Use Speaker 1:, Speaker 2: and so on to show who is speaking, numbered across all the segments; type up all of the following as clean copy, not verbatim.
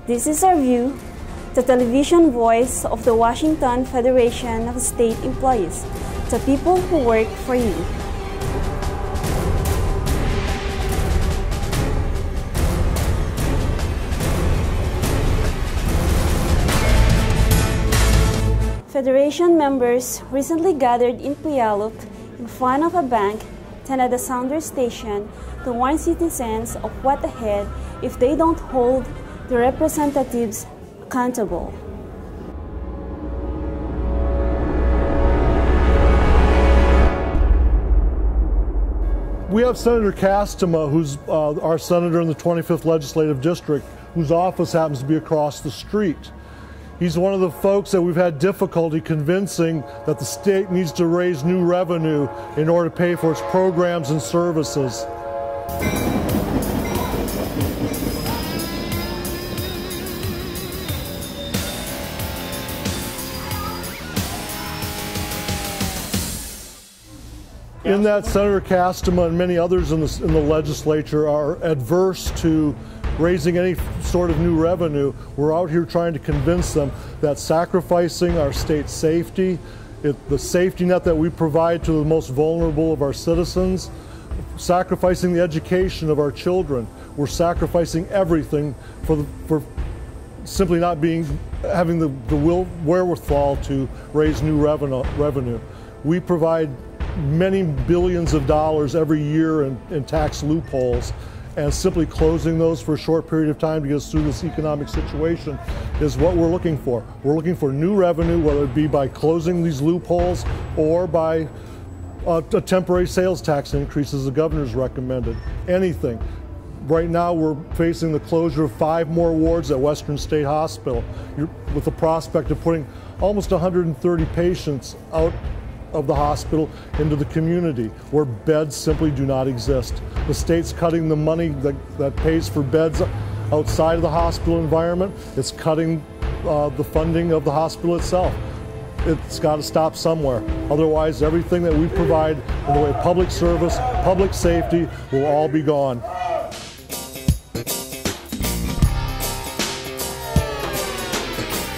Speaker 1: This is our view, the television voice of the Washington Federation of State Employees, the people who work for you. Federation members recently gathered in Puyallup in front of a bank and at the sounder station to warn citizens of what ahead if they don't hold the representatives accountable.
Speaker 2: We have Senator Castema, who's our senator in the 25th Legislative District, whose office happens to be across the street. He's one of the folks that we've had difficulty convincing that the state needs to raise new revenue in order to pay for its programs and services. In that, Senator Castema and many others in the legislature are adverse to raising any sort of new revenue. We're out here trying to convince them that sacrificing our state safety, the safety net that we provide to the most vulnerable of our citizens, sacrificing the education of our children, we're sacrificing everything for simply not having the wherewithal to raise new revenue. We provide many billions of dollars every year in tax loopholes, and simply closing those for a short period of time to get us through this economic situation is what we're looking for. We're looking for new revenue, whether it be by closing these loopholes or by a temporary sales tax increase as the governor's recommended. Anything. Right now we're facing the closure of 5 more wards at Western State Hospital with the prospect of putting almost 130 patients out of the hospital into the community where beds simply do not exist. The state's cutting the money that pays for beds outside of the hospital environment. It's cutting the funding of the hospital itself. It's got to stop somewhere. Otherwise, everything that we provide in the way of public service, public safety will all be gone.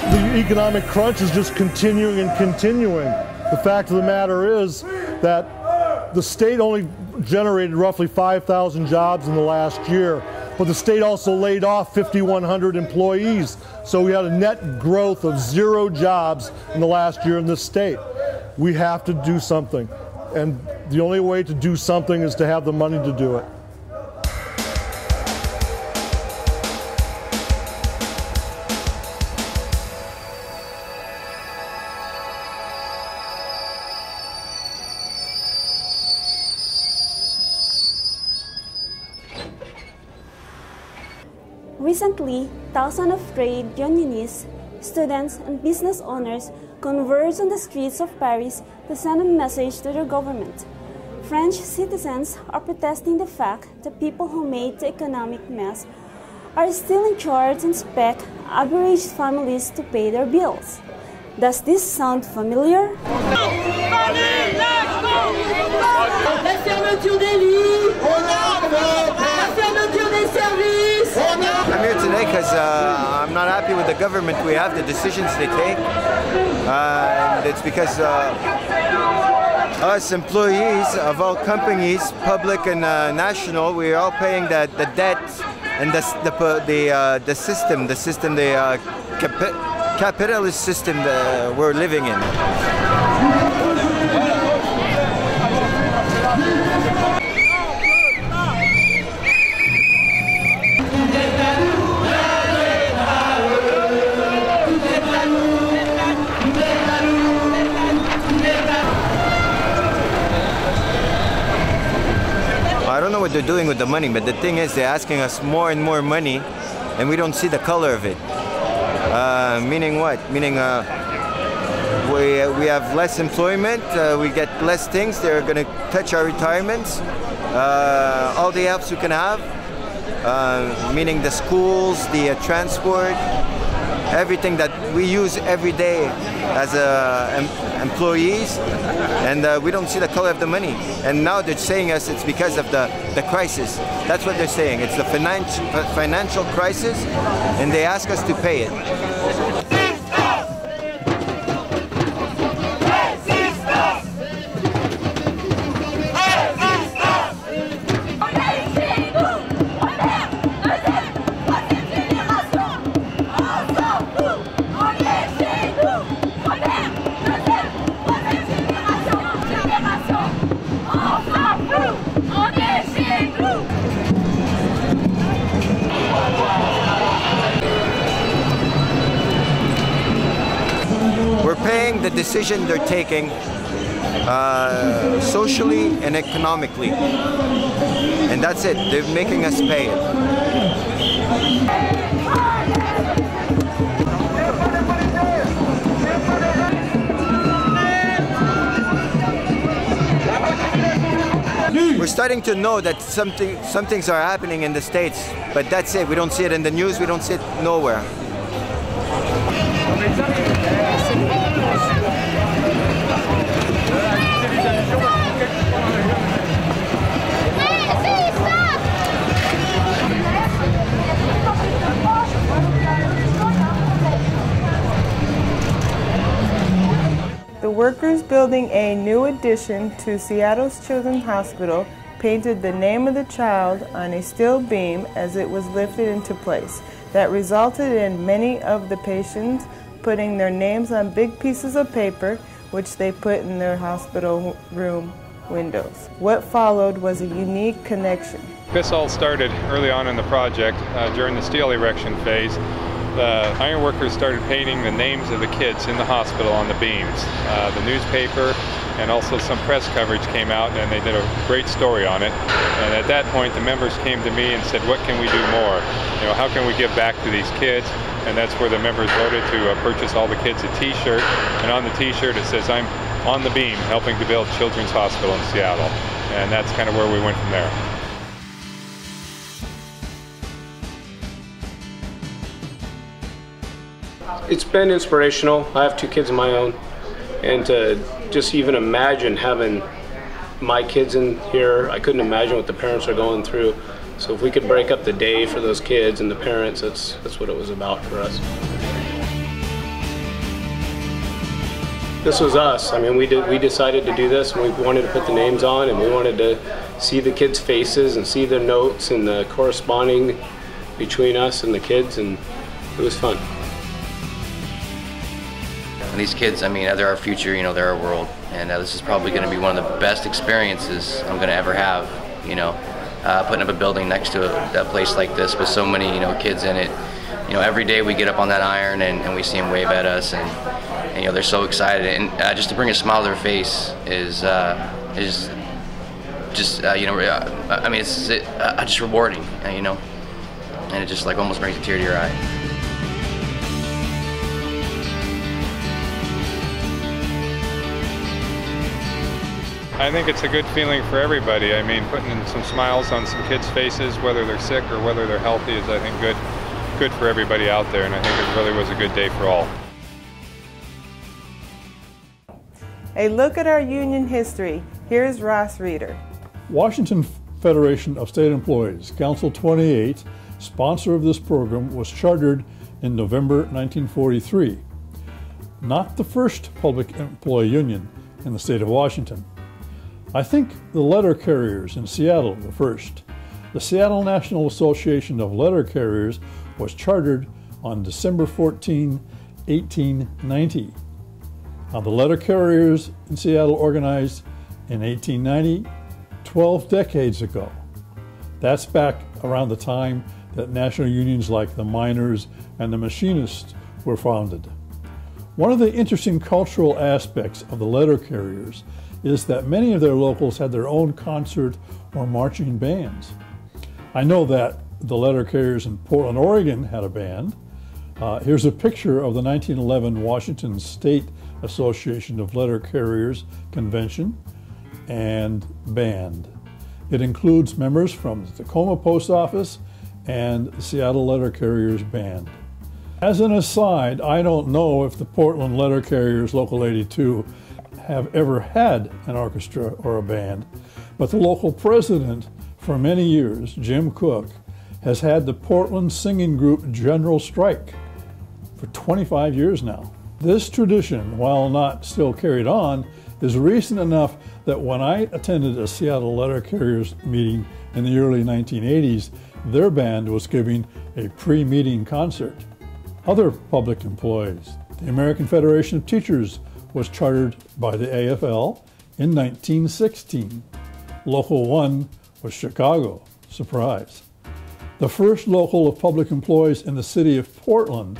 Speaker 2: The economic crunch is just continuing and continuing. The fact of the matter is that the state only generated roughly 5,000 jobs in the last year, but the state also laid off 5,100 employees. So we had a net growth of 0 jobs in the last year in this state. We have to do something, and the only way to do something is to have the money to do it.
Speaker 1: Recently, thousands of trade unionists, students, and business owners converged on the streets of Paris to send a message to their government. French citizens are protesting the fact that people who made the economic mess are still in charge and expect average families to pay their bills. Does this sound familiar?
Speaker 3: I'm here today because I'm not happy with the government we have, the decisions they take. And it's because us employees of all companies, public and national, we're all paying the debt and the capitalist system that we're living in. I don't know what they're doing with the money, but the thing is they're asking us more and more money and we don't see the color of it. Meaning what? Meaning we have less employment, we get less things, they're going to touch our retirements, all the helps we can have, meaning the schools, the transport, everything that we use every day as employees, and we don't see the color of the money. And now they're saying us it's because of the crisis. That's what they're saying. It's the financial crisis, and they ask us to pay it. We're paying the decision they're taking socially and economically. And that's it. They're making us pay it. We're starting to know that some things are happening in the States, but that's it. We don't see it in the news. We don't see it nowhere.
Speaker 4: The workers building a new addition to Seattle's Children's Hospital painted the name of the child on a steel beam as it was lifted into place. That resulted in many of the patients putting their names on big pieces of paper, which they put in their hospital room windows. What followed was a unique connection.
Speaker 5: This all started early on in the project during the steel erection phase. The ironworkers started painting the names of the kids in the hospital on the beams. The newspaper and also some press coverage came out, and they did a great story on it. And at that point, the members came to me and said, what can we do more? You know, how can we give back to these kids? And that's where the members voted to purchase all the kids a t-shirt. And on the t-shirt it says, I'm on the beam helping to build Children's Hospital in Seattle. And that's kind of where we went from there.
Speaker 6: It's been inspirational. I have 2 kids of my own, and to just even imagine having my kids in here, I couldn't imagine what the parents are going through. So if we could break up the day for those kids and the parents, that's what it was about for us. This was us. I mean, we decided to do this, and we wanted to put the names on, and we wanted to see the kids' faces and see their notes and the corresponding between us and the kids, and it was fun.
Speaker 7: These kids, I mean, they're our future, you know, they're our world, and this is probably going to be one of the best experiences I'm going to ever have, you know, putting up a building next to a place like this with so many, you know, kids in it. You know, every day we get up on that iron and we see them wave at us, and you know, they're so excited, and just to bring a smile to their face is just you know, I mean, it's just rewarding, you know, and it just like almost brings a tear to your eye.
Speaker 5: I think it's a good feeling for everybody. I mean, putting some smiles on some kids' faces, whether they're sick or whether they're healthy, is, I think, good for everybody out there, and I think it really was a good day for all.
Speaker 4: A look at our union history. Here's Ross Reeder.
Speaker 2: Washington Federation of State Employees, Council 28, sponsor of this program, was chartered in November 1943. Not the first public employee union in the state of Washington. I think the letter carriers in Seattle were first. The Seattle National Association of Letter Carriers was chartered on December 14, 1890. Now, the letter carriers in Seattle organized in 1890, 12 decades ago. That's back around the time that national unions like the miners and the machinists were founded. One of the interesting cultural aspects of the letter carriers is that many of their locals had their own concert or marching bands. I know that the letter carriers in Portland, Oregon had a band. Here's a picture of the 1911 Washington State Association of Letter Carriers Convention and Band. It includes members from the Tacoma Post Office and the Seattle Letter Carriers Band.
Speaker 8: As an aside, I don't know if the Portland Letter Carriers Local 82 have ever had an orchestra or a band, but the local president for many years, Jim Cook, has had the Portland singing group General Strike for 25 years now. This tradition, while not still carried on, is recent enough that when I attended a Seattle Letter Carriers meeting in the early 1980s, their band was giving a pre-meeting concert. Other public employees. The American Federation of Teachers was chartered by the AFL in 1916. Local 1 was Chicago. Surprise. The first local of public employees in the city of Portland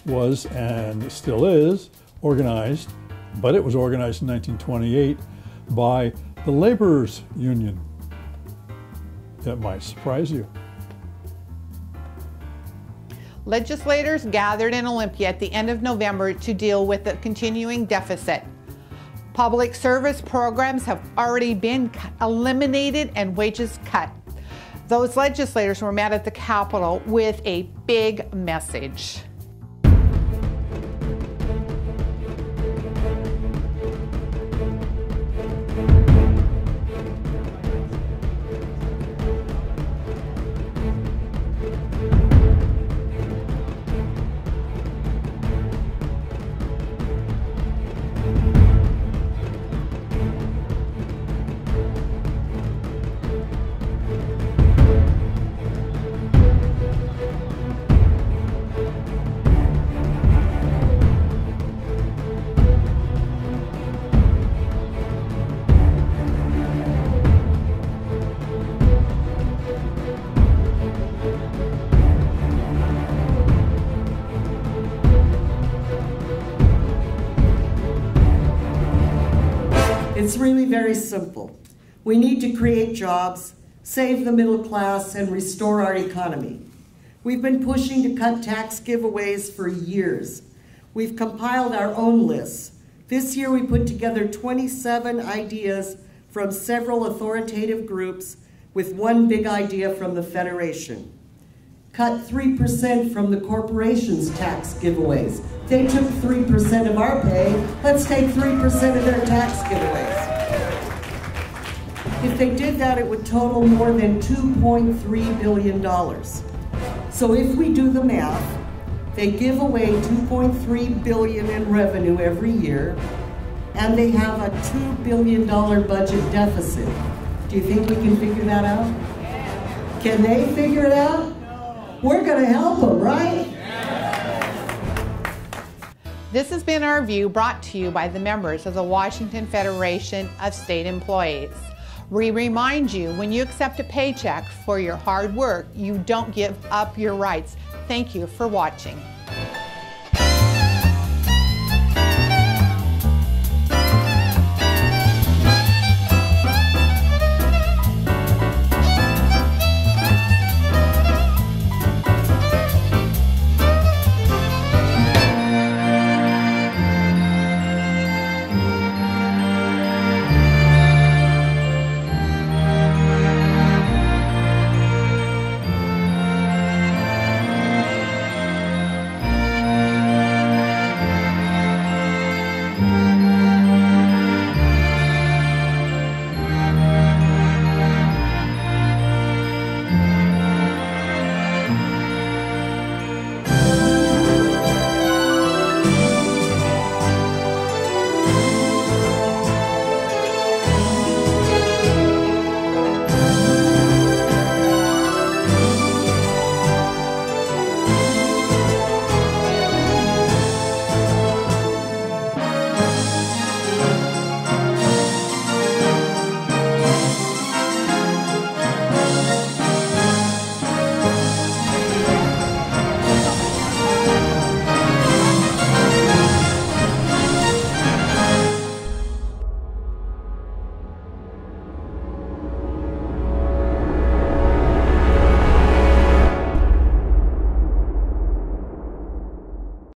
Speaker 8: was, and still is, organized, but it was organized in 1928 by the Laborers Union. That might surprise you.
Speaker 9: Legislators gathered in Olympia at the end of November to deal with the continuing deficit. Public service programs have already been eliminated and wages cut. Those legislators were met at the Capitol with a big message.
Speaker 10: It's really very simple. We need to create jobs, save the middle class, and restore our economy. We've been pushing to cut tax giveaways for years. We've compiled our own lists. This year we put together 27 ideas from several authoritative groups with one big idea from the Federation. Cut 3% from the corporations' tax giveaways. They took 3% of our pay, let's take 3% of their tax giveaways. If they did that, it would total more than $2.3 billion. So if we do the math, they give away $2.3 billion in revenue every year, and they have a $2 billion budget deficit. Do you think we can figure that out? Can they figure it out? We're going to help them, right?
Speaker 9: This has been our view, brought to you by the members of the Washington Federation of State Employees. We remind you, when you accept a paycheck for your hard work, you don't give up your rights. Thank you for watching.